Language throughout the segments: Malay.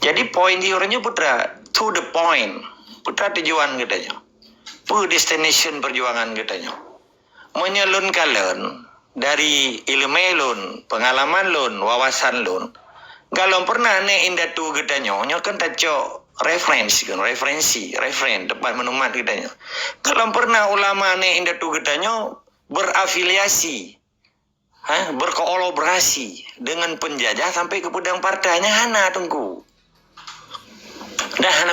Jadi poin diorangnya putra to the point. Putra tujuan katanya. Destination perjuangan katanya. Menyelun kalian dari ilmu lun, pengalaman lun, wawasan lun. Kalau pernah ne indah tu katanya, kan taco referensi depan menumat katanya. Kalau pernah ulama ne indah tu katanya berafiliasi, berkolaborasi dengan penjajah sampai ke pedang partainya hana tunggu. Dah hana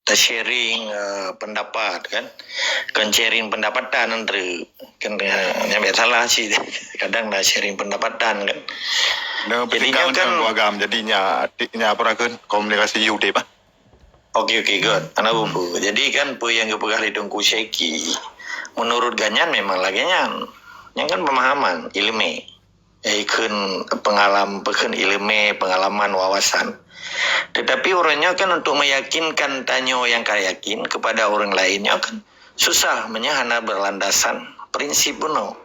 sharing pendapat kan sharing pendapatan entre kan yang salah sih kadang dah sharing pendapatan kan. Jadinya kan agam jadinya apa kan komunikasi UD pak. Oke good. Anak bubu. Jadi kan yang kepegang ditunggu seki menurut ganyan memang lagi yang kan pemahaman ilmu ikun pengalaman wawasan. Tetapi orangnya kan untuk meyakinkan tanyo yang kaya yakin kepada orang lainnya kan susah menyahana berlandasan prinsip buno.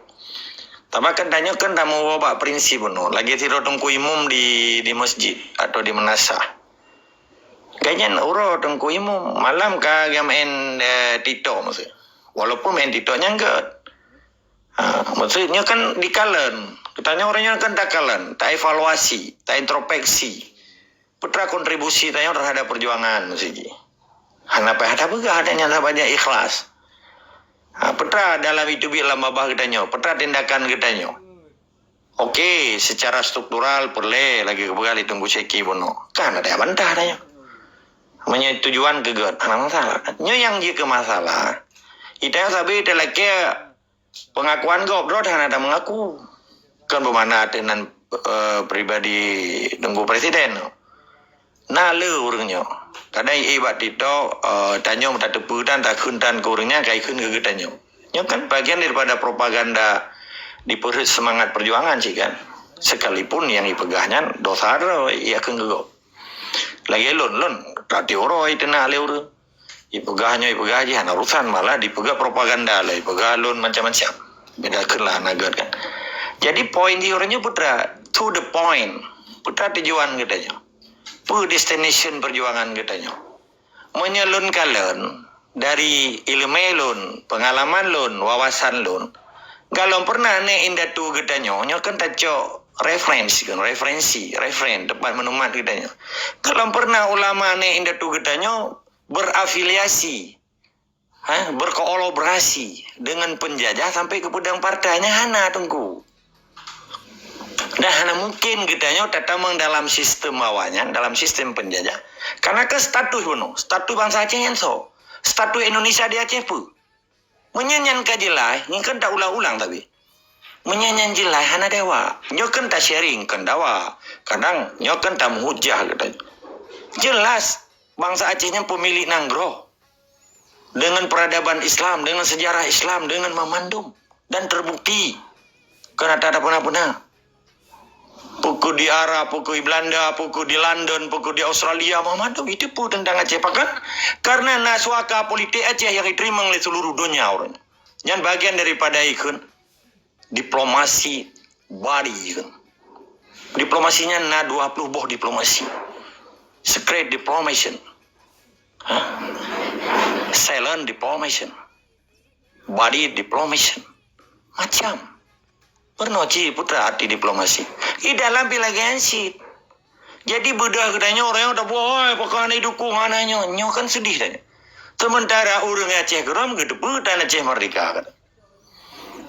Tapi kan tanyo kan tak mau bawa prinsip buno. Lagi tidur tungku imum di masjid atau di menasah. Ganyan uro tungku imum malam kagak main tito maksud. Walaupun main titonya enggak. Maksudnya kan dikalen. Katanya orangnya kan tak kalen, tak evaluasi, tak introspeksi. Putra kontribusi tanya terhadap perjuangan musik. Kenapa ada juga adanya banyak ikhlas. Putra dalam itu bila mabah katanya, putra tindakan katanya. Oke, secara struktural perle lagi kebegal ditunggu seki bono. Kan ada yang bantah tanya. Namanya tujuan kegat, anak masalah. Nyo yang dia ke masalah. Itu yang sabi telake pengakuan goblok dan ada mengaku. Kan bagaimana dengan pribadi tunggu presiden. Nah le orangnya kadang ibat itu tanya minta tepu dan tak kuntan ke orangnya kayak kun ke tanya. Ini kan bagian daripada propaganda di perut semangat perjuangan sih kan. Sekalipun yang dipegahnya dosa ya kan juga. Lagi lon tadi orang itu nak le orang. Dipegahnya aja urusan malah dipegah propaganda lah dipegah lon macam-macam. Bedakan lah nagar kan. Jadi poin di orangnya putra to the point. Putra tujuan katanya. Destination perjuangan katanya. Menyelun kalian dari ilmu lun, pengalaman lun, wawasan lun. Kalau pernah ne indah tu katanya, kan taco referensi depan menumat katanya. Kalau pernah ulama ne indah tu katanya berafiliasi, berkolaborasi dengan penjajah sampai ke pedang partainya hana tunggu. Dah mungkin kitanya tetamang dalam sistem awalnya, dalam sistem penjajah. Karena ke status bangsa Aceh yang status Indonesia di Aceh pun. Menyanyian kajilah, ini kan tak ulang-ulang tapi. Menyanyian jilah hana dewa. Nyo kan tak sharing kan dawa. Kadang nyo kan tak menghujah katanya. Jelas bangsa Acehnya pemilik nanggro. Dengan peradaban Islam, dengan sejarah Islam, dengan memandum. Dan terbukti. Karena tak ada pernah. Pukul di Arab, pukul di Belanda, pukul di London, pukul di Australia, Muhammad itu pun tentang Aceh Pakan. Karena nasuaka politik Aceh yang diterima oleh seluruh dunia orang. Yang bagian daripada ikun diplomasi body ikun. Diplomasinya 20 boh diplomasi. Secret diplomation. Silent diplomation. Body diplomation. Macam. Pernoci putra arti diplomasi. Di dalam pilagensi. Jadi bedah katanya orang yang udah boy, pokoknya didukung anaknya. Nyo kan sedih tanya. Sementara orang Aceh geram gitu, bukan Aceh merdeka kata.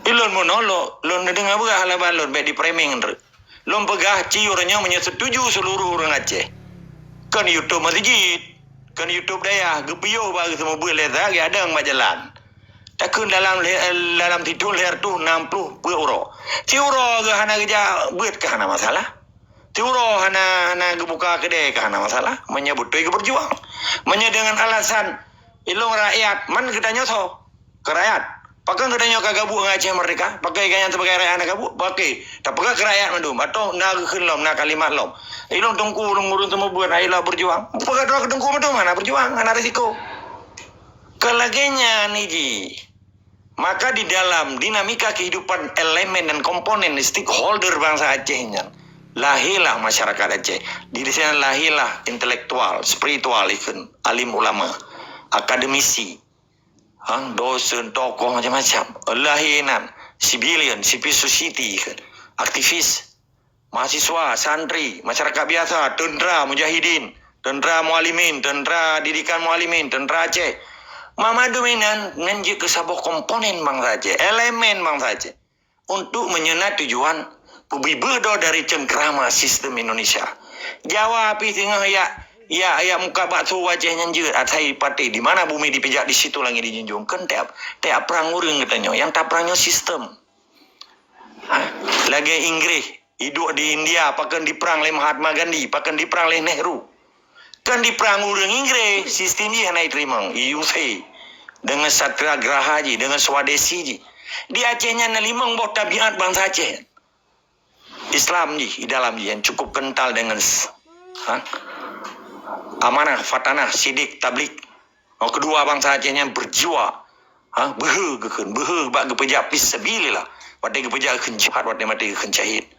Ilon monolog, lon dengar bukan hal balon, baik di framing entre. Lon pegah ci orangnya menyetuju seluruh orang Aceh. Kan YouTube masjid, kan YouTube daya, gepiyo bagi semua boleh lagi ada yang majalan. Takun dalam tidur leher tu 60 euro. Ti euro ke hana kerja buat ke hana masalah. Ti euro hana buka kedai ke hana masalah. Menyebut ke berjuang. Dengan alasan ilung rakyat man kita nyoso ke rakyat. Pakai katanya kagak bu Aceh merdeka. Pakai kaya sebagai rakyat nak bu. Pakai. Tak pakai ke rakyat mandum atau nak kelom nak kalimat lom. Ilung tungku urung semua buat rakyat berjuang. Pakai doa ke tungku mandum mana berjuang hana risiko. Kelagenya ni ji. Maka di dalam dinamika kehidupan elemen dan komponen stakeholder bangsa Acehnya, lahirlah masyarakat Aceh. Di sana lahirlah intelektual, spiritual, alim ulama, akademisi, dosen, tokoh macam-macam, lahiran, civil society, aktivis, mahasiswa, santri, masyarakat biasa, tentera, mujahidin, tentera mualimin, tentera didikan mualimin, tentera Aceh. Mama dominan ngenji ke sebuah komponen bangsa Aceh, elemen bangsa Aceh, untuk menyenat tujuan pubibedo dari cengkerama sistem Indonesia. Jawa api tengah ya muka bakso wajahnya je atai pati di mana bumi dipijak di situ lagi dijunjung kan tiap perang urang katanya yang tak perangnya sistem. Lagi Inggris hidup di India pakan diperang oleh Mahatma Gandhi, pakan diperang oleh Nehru. Kan diperang urang Inggris, sistem dia naik terima IUC dengan Satyagraha ji, dengan Swadesi ji. Di Acehnya nalimang boh tabiat bangsa Aceh. Islam ji, di dalam ji yang cukup kental dengan amanah, fatanah, sidik, tablik. Kedua bangsa Acehnya berjiwa behe bak gepejak fisabilillah. Wadai gepejak kenchat, wadai mati kencahit.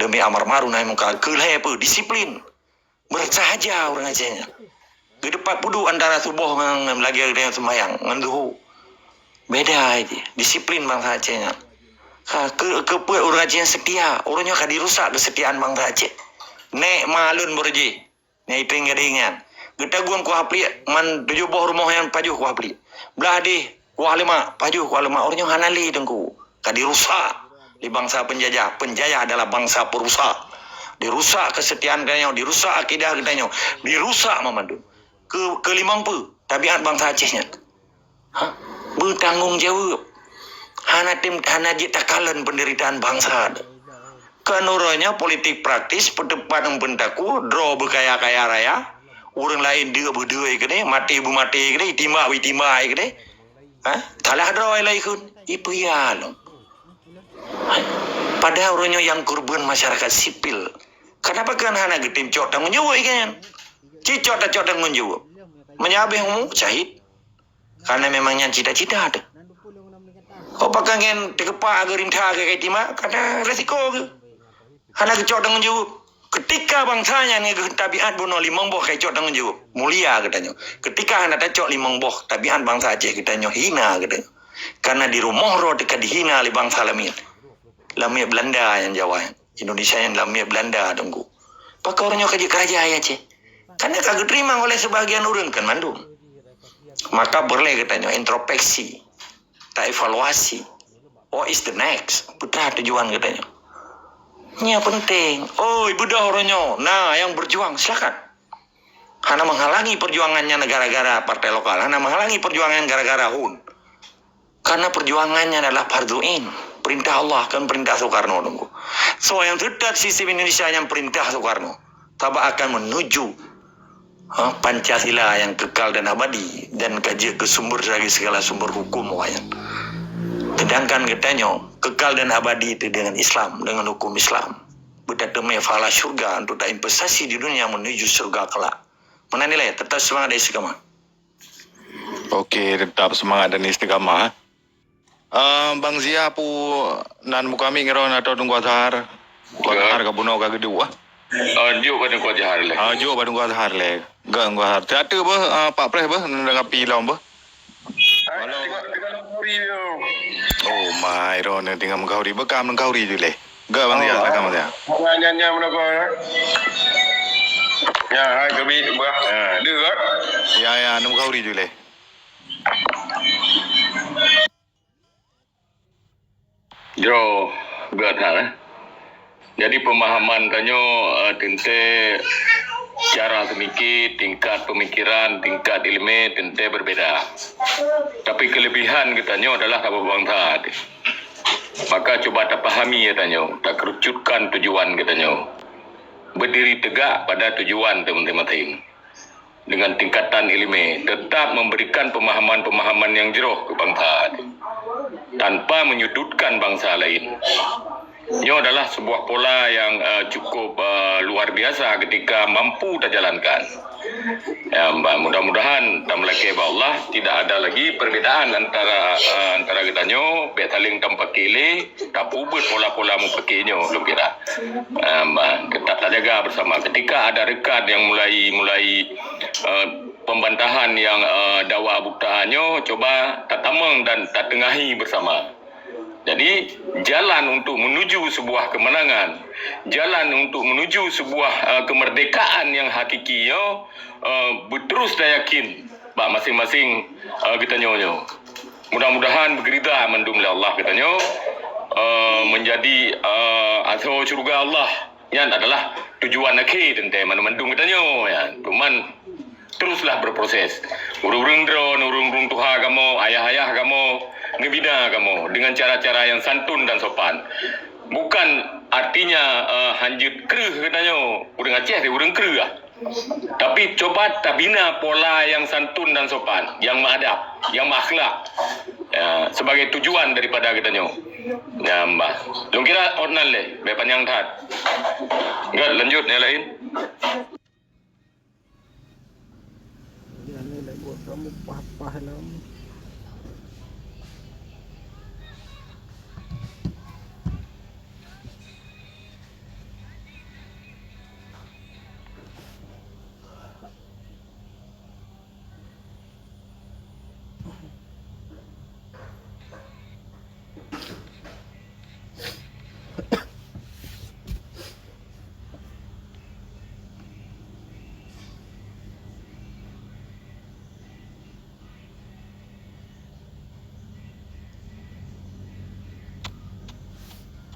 Demi amar ma'ruf nahi munkar, kelai apa? Disiplin. Bersahaja orang Acehnya. Kedepan pudu antara subuh lagi dengan sembahyang, nganduhu. Beda aja. Disiplin bangsa Acehnya. Ke orang Aceh yang setia, orangnya akan dirusak kesetiaan bangsa Aceh. Nek malun berji. Nek tinggal-tinggal. Kita guang kuah pli, man 7 rumah yang pajuh kuah pli. Belah di kuah 5, pajuh kuah 5. Orangnya hanali dengku. Akan dirusak di bangsa penjajah. Penjajah adalah bangsa perusak. Dirusak kesetiaan katanya, dirusak akidah katanya, dirusak memandu. Kelimang pe, tabiat bangsa Acehnya. Bertanggung jawab. Hana jitakalan penderitaan bangsa. Kanuranya politik praktis, pedepan bentaku, draw berkaya-kaya raya, orang lain dia berdua ikut mati ibu mati ikut timba ikut talah draw lagi kun, ipu ya lo. Pada orangnya yang korban masyarakat sipil. Kenapa kan hana getim cok tanggung jawab ikan? Cicok tanggung jawab. Menyabih umum syahid. Karena memangnya cita-cita ada. Kau pakangen tekepak agar rintah ke timah karena resiko ke. Hana kecok tanggung jawab. Ketika bangsanya ni tabiat bunuh limang boh kecok tanggung jawab. Mulia katanya. Ketika hana tacok limang boh tabiat bangsa Aceh katanya hina katanya. Karena di rumah roh dekat dihina oleh bangsa Lamir. Lamir Belanda yang Jawa. Indonesia yang Lamir Belanda tunggu. Pakai orangnya kerja Aceh. Karena kagak terima oleh sebagian orang kan mandum. Maka boleh katanya introspeksi. Tak evaluasi. What is the next? Putra tujuan katanya. Ini penting. Oh, ibu dah orangnya. Nah, yang berjuang silakan. Hana menghalangi perjuangannya negara-negara partai lokal. Hana menghalangi perjuangan gara-gara HUN. Karena perjuangannya adalah fardhu'in. Perintah Allah kan perintah Soekarno tunggu. So yang tetap sistem Indonesia yang perintah Soekarno. Tabak akan menuju Pancasila yang kekal dan abadi dan kaji ke sumber dari segala sumber hukum wayan. Sedangkan katanya kekal dan abadi itu dengan Islam, dengan hukum Islam. Berdadame fala surga untuk tak investasi di dunia menuju surga kelak. Mana nilai? Tetap semangat dan istiqamah. Okey, tetap semangat dan istiqamah. Bang Zia pu nan mukami ngeron atau tunggu azhar. Azhar ka buno ka gedua. Jo pada kau jahar le. Jo pada tunggu azhar le. Gang gua har. Teater bah Pak Pres bah dengan pilam bah. Oh my ron tinggal mengkauri bekam mengkauri tu le. Ga bang Zia lakam Zia. Nyanyi mana kau? Ya, hai kebi bah. Dua. Ya mengkauri tu le. Jo, gak tahu. Jadi pemahaman kanyo tente cara semikir, tingkat pemikiran, tingkat ilmu tente berbeda. Tapi kelebihan katanya adalah apa bangsa. Maka coba tak pahami katanya, tak kerucutkan tujuan katanya. Berdiri tegak pada tujuan teman-teman. Dengan tingkatan ilmu, tetap memberikan pemahaman-pemahaman yang jeroh ke bangsa. Tanpa menyudutkan bangsa lain. Ini adalah sebuah pola yang cukup luar biasa ketika mampu terjalankan. Ya, mudah-mudahan tam laki Allah tidak ada lagi perbezaan antara kita nyo, bet saling tampak kili, tak ubah pola-pola mu pakainya, lu kira. Kita tak jaga bersama. Ketika ada rekan yang mulai pembantahan yang dakwah buktaannya, coba tak tamang dan tak tengahi bersama. Jadi jalan untuk menuju sebuah kemenangan, jalan untuk menuju sebuah kemerdekaan yang hakikinya berterus dan yakin bak masing-masing kita nyo. Mudah-mudahan bergerida mendum Allah kita nyo menjadi asal syurga Allah yang adalah tujuan akhir tentang mendung kita nyo ya. Cuman teruslah berproses. Urung drone, urung tuha kamu, ayah-ayah kamu, ngebina kamu dengan cara-cara yang santun dan sopan. Bukan artinya hanjut kreuh katanya. Urang Aceh urang kreuh lah. Tapi coba tabina pola yang santun dan sopan, yang mengadab, yang akhlak. Ya, sebagai tujuan daripada kita nyo. Ya, Mbak. Lu kira ordinal le, be panjang tat. Enggak lanjut yang lain. Jangan nak buat kamu papa lah.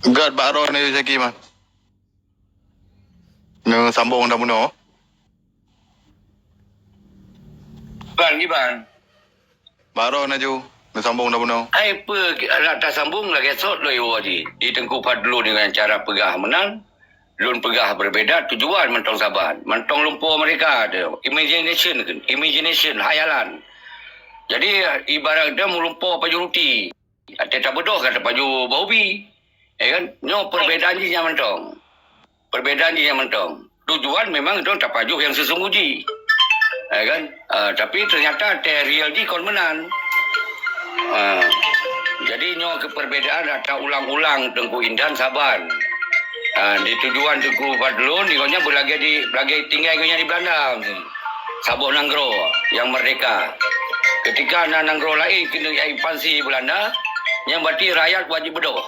Gad baro ni Zaki mah. Nang sambung dah muno. Ban. Baro na ju. Nang sambung dah muno. Ai pe nak tak sambung lagi esok lo yo di. Di Tengku Padlu dengan cara pegah menang. Lun pegah berbeza tujuan mentong saban. Mentong lumpur mereka ada. Imagination, hayalan. Jadi ibarat dia melumpur baju ruti. Ada tak bedoh kata baju baubi. Kan? Nyo perbezaan je yang mentong. Perbezaan je yang mentong. Tujuan memang itu tak pajuh yang sesungguhnya. Kan? Tapi ternyata real di kon menang. Jadi nyo keperbedaan ada ulang-ulang Tengku Indan Saban. Di tujuan Tengku Padlun dikonnya berlagi tinggal di Belanda. Sabuh Nanggro yang merdeka. Ketika Nanggro lain kena invasi Belanda, yang berarti rakyat wajib berdoa.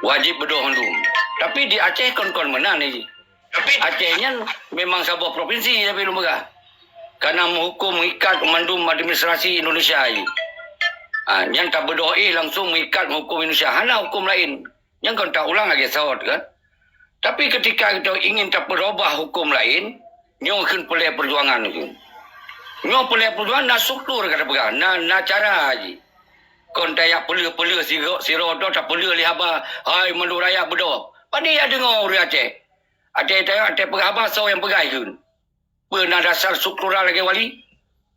Wajib berdoa handum. Tapi di Aceh kon menang ni. Acehnya memang sebuah provinsi tapi lembaga. Karena menghukum mengikat mandum administrasi Indonesia ini. Yang tak berdoa langsung mengikat menghukum Indonesia. Hana hukum lain. Yang kon tak ulang lagi sahut kan. Tapi ketika kita ingin tak berubah hukum lain, nyo akan pelai perjuangan itu. Nyo pelai perjuangan nak struktur kata pegang. Nak cara aja. Kon dayak pelih-pelih siro do tak pelih li haba hai mendu raya bedo pani ada dengar orang Aceh ada pegabah so yang pegai kun pernah dasar struktural lagi wali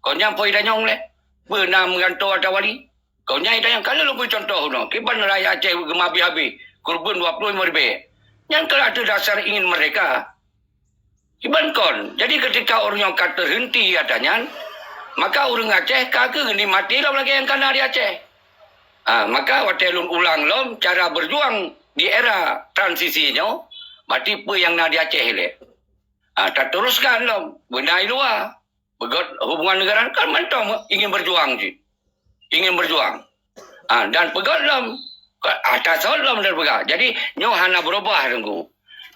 kau nyam poi dah nyong le pernah mengantor ada wali kau nyai dah yang kalau lu contoh no kiban raya Aceh gemabi habis kurban 25 ribu yang kalau ada dasar ingin mereka kiban kon jadi ketika orang yang kata henti adanya maka orang Aceh kagak ni mati lah lagi yang kena di Aceh. Maka watelun ulang lom cara berjuang di era transisinya mati pe yang nak di Aceh le. Tak teruskan lom benda luar. Begot hubungan negara kan mentong ingin berjuang je. Ingin berjuang. Dan pegot lom atas lom dan pegah. Jadi nyo hana berubah tunggu.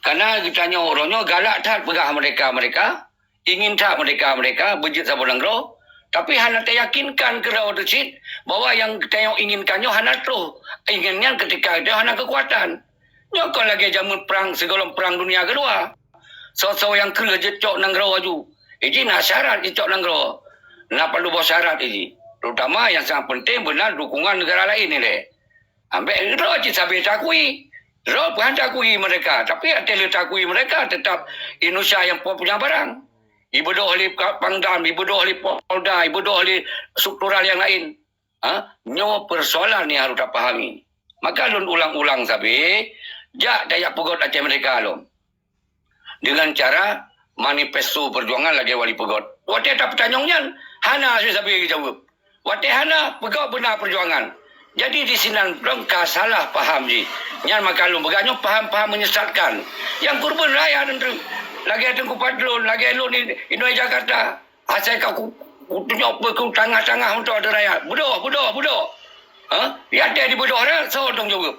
Karena kita nyo orangnya galak tak pegah mereka ingin tak mereka bejit sabun langgro. Tapi hana teryakinkan ke Raudacit bahwa yang kita inginkannya hana terus. Inginnya ketika dia hana kekuatan. Nyokon lagi zaman perang, segala perang dunia kedua. So yang kerja cok nanggro aju. Ini nak syarat cok nanggro. Nak perlu bawa syarat ini. Terutama yang sangat penting benar dukungan negara lain ini. Ambil Raudacit sampai takui. Raudacit bukan takui mereka. Tapi ada takui mereka tetap Indonesia yang punya barang. Ibu doh oleh Pangdam, ibu doh oleh Polda, ibu doh oleh struktural yang lain. Nyo persoalan ni harus tak pahami. Maka lun ulang-ulang sabi, jak dayak pegot Aceh mereka lom. Dengan cara manifesto perjuangan lagi wali pegot. Wate tak pertanyaan hana saya sampai jawab. Wate hana pegot benar perjuangan. Jadi di sini lengkap salah paham ji. Nyan makalum begaknya paham-paham menyesatkan. Yang kurban raya tentu. Lagi ada kupadlon, lagi elok di Indonesia Jakarta. Asal kau kutunya ku tengah-tengah untuk ada raya. Bodoh. Ya ada di bodoh raya, so dong jawab.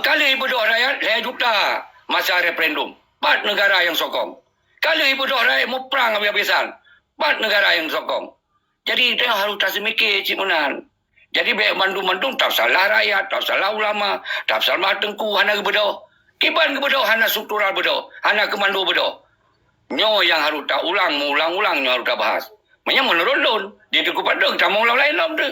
Kali bodoh raya, saya juta masa referendum. 4 negara yang sokong. Kali bodoh raya mau perang habis-habisan. 4 negara yang sokong. Jadi dia harus tak semikir Cik Munan. Jadi baik mandung-mandung tak salah rakyat, tak salah ulama, tak salah tengku, hana kebedoh. Kiban kebedoh, hana struktural bedoh, hana kemandu bedoh. Nyo yang harus tak ulang-ulang nyo harus tak bahas. Makanya menurun di tekupat dong, tak mau ulang lain lah tu.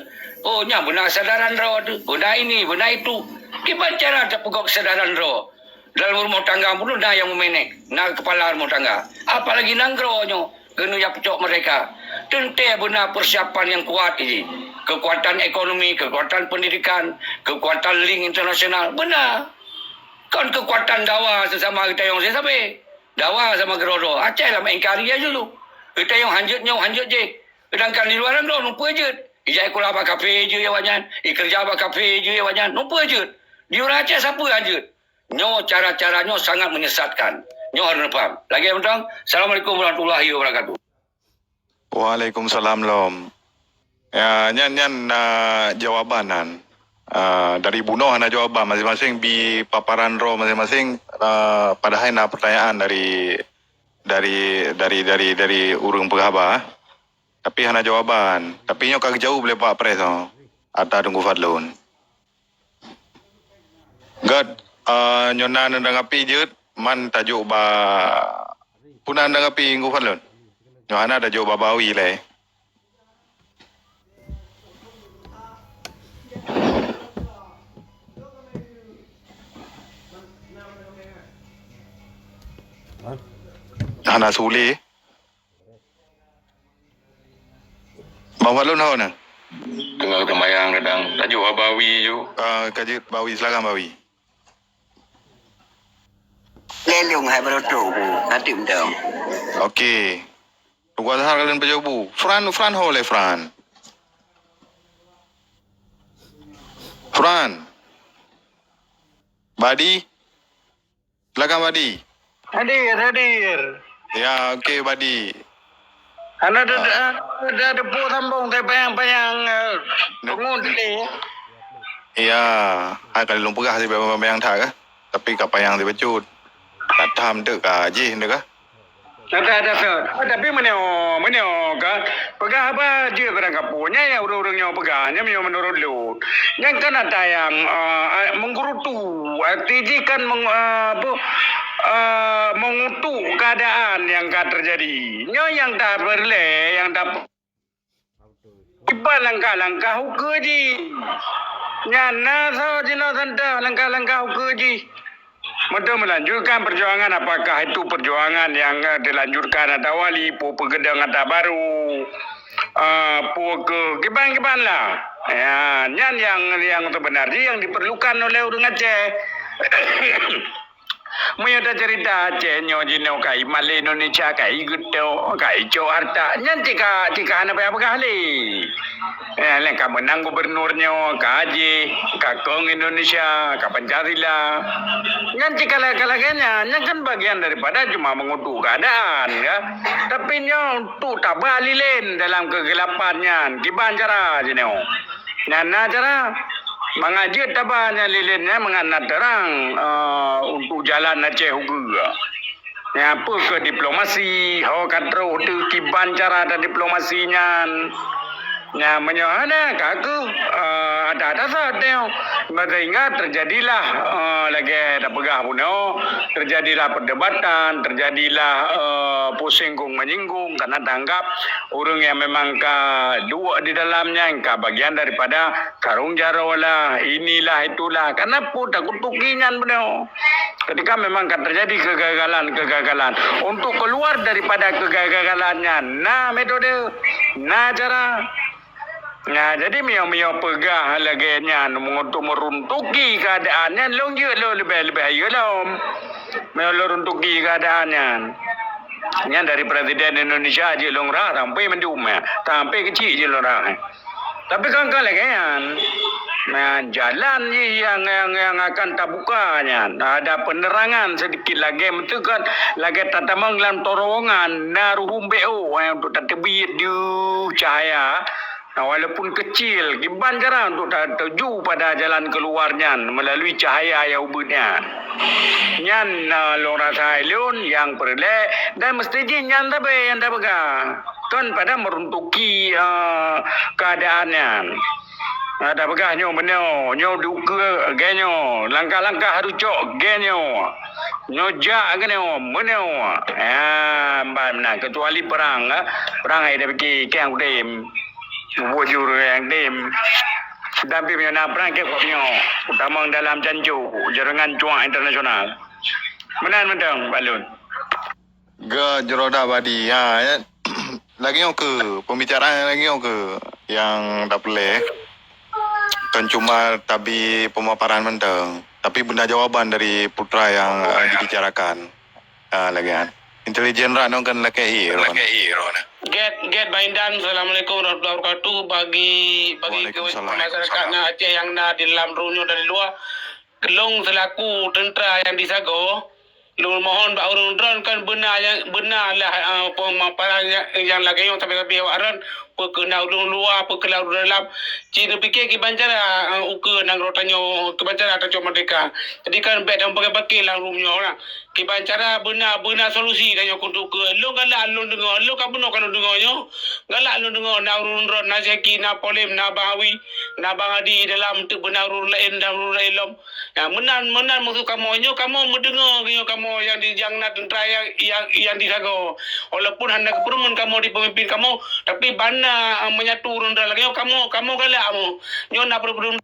Oh, nya benar sedaran roh tu, benar ini, benar itu. Kiban cara tak pegok sedaran roh. Dalam rumah tangga pun dah yang memenek, nak kepala rumah tangga. Apalagi nanggro nyo, kena yang pecok mereka. Tentu benar persiapan yang kuat ini. Kekuatan ekonomi, kekuatan pendidikan, kekuatan link internasional. Benar. Kan kekuatan dakwah sesama kita yang saya sampai. Dakwah sama gerodo. Aceh lah mengingkari aja dulu. Kita yang hanjut je. Sedangkan di luar negara lupa je. Ijai kulah apa kafe je ya wajan. Kerja apa kafe je ya wajan. Lupa je. Di orang Aceh siapa hanjut. Nyo cara-caranya sangat menyesatkan. Nyo harus faham. Lagi yang penting. Assalamualaikum warahmatullahi wabarakatuh. Waalaikumsalam Lom. Ya, nyan jawabanan dari Buno hana jawaban masing-masing di paparan ro masing-masing pada hana pertanyaan dari urung pegaba. Tapi hana jawaban. Tapi nyo kag jauh boleh Pak Pres ata tunggu Fadlun. God nyona nang api jeut man tajuk ba punan nang api nggu Fadlun. Nyo hana tajuk babawi le. Hana Suli. Bang Fadlun tahu nak? Tengah kemayang kadang. Tajuk Abawi je. Kajit Bawi, silakan Bawi. Lelung hai berotok bu. Nanti betul. Okey. Tunggu azhar kalian berjawab. Fran ho le Fran. Fran. Badi. Silakan Badi. Hadir. Ya, okey Badi. Ana ada depo sambung tapi yang bangun tadi. Ya, hai kali lumpur kah si bayang tak kah? Tapi kapayang si becut. Katam dek aje dek kah? Ada. Tapi menyo kan. Pegah apa je barang kapunya ya urang-urangnya pegahnya menurut lu. Yang kan ada yang menggerutu, artinya kan mengutuk keadaan yang akan terjadi. Nyo yang tak berle, yang tak tiba langkah-langkah hukuji. Nyana so jino santa langkah-langkah hukuji. Untuk melanjutkan perjuangan, apakah itu perjuangan yang dilanjutkan ada wali, pegedang ada baru, keban lah. Ya, yang sebenarnya yang diperlukan oleh orang Aceh. Menyata cerita Aceh nyo jino kai Malay Indonesia kai gudo kai Jakarta nyan jika hana apa kali. Lengkap menang gubernurnya kaji kakong Indonesia ka Pancasila. Nyan jika laganya nyan kan bagian daripada cuma mengutuk keadaan ya. Tapi nyo tu tak balilen dalam kegelapannya. Gimana cara jino? Nana cara mengajak tabanya lilinnya menganat terang untuk jalan Aceh juga. Ya apa ke diplomasi, katro tu kiban cara ada diplomasinya. Ya menyohana kaku ada saatnya sehingga terjadilah lagi ada pegah puno, terjadilah perdebatan, terjadilah pusinggung menyinggung karena tanggap orang yang memang dua di dalamnya ka bagian daripada karung jaro lah, inilah itulah karena pun takut tukingan puno. Ketika memang kan terjadi kegagalan untuk keluar daripada kegagalannya, nah metode, nah cara. Nah, jadi mio pegah laganya untuk meruntuki keadaannya lebih ayo lah. Mio runtuki keadaannya. Yang dari Presiden Indonesia je longrah sampai mendum ya. Sampai kecil je longrah. Tapi kan kan jalan ni yang akan terbukanya. Ada penerangan sedikit lagi. Itu kan lagi tatamang dalam terowongan naruhum BO yang untuk terbit di cahaya. Walaupun kecil, gimana cara untuk terju pada jalan keluarnya melalui cahaya yang ubudnya. Nyan long rasa ilun yang perle dan mesti nyan tapi yang tak pegang. Kan pada meruntuki keadaannya. Ada pegah nyo menyo, nyo duga genyo, langkah-langkah harus cok genyo. Nyo jak genyo, menyo. Mbak kecuali perang, perang ada pergi kang dem. Wujur yang dem. Tapi punya perang ke kopnyo, utama dalam janju jaringan cuang internasional. Menang balun. Ga jeroda badi ya. Lagi yang ke pembicaraan lagi yang ke yang tak boleh. Kan cuma tapi pemaparan menteng, tapi benda jawaban dari putra yang dibicarakan. Lagi kan. Intelijen rak kan laki hero. Get Baindan, Assalamualaikum warahmatullahi wabarakatuh. Bagi masyarakat Aceh yang na di dalam runyo dari luar, Long selaku tentera yang disago, Long mohon Pak Urun Dron kan benarlah pemaparan yang lagi yang tapi waran perkenal luar perkenal dalam cina fikir kibancara uke nang rotanyo kibancara tajo merdeka. Jadi kan bet dan pakai lang rumyo lah. Kibancara benar solusi dan yo kuntu ke lo galak lo dengar lo kabuno kalau dengar yo galak lo dengar na urun ron na zeki na polem na bawi na bangadi dalam tu benar urun lain dan urun lain ya menan musuh kamu mendengar yo kamu yang di jangna tentera yang disago walaupun hendak keperumun kamu di pemimpin kamu tapi bana menyatu urun lagi kamu galak nyo na perlu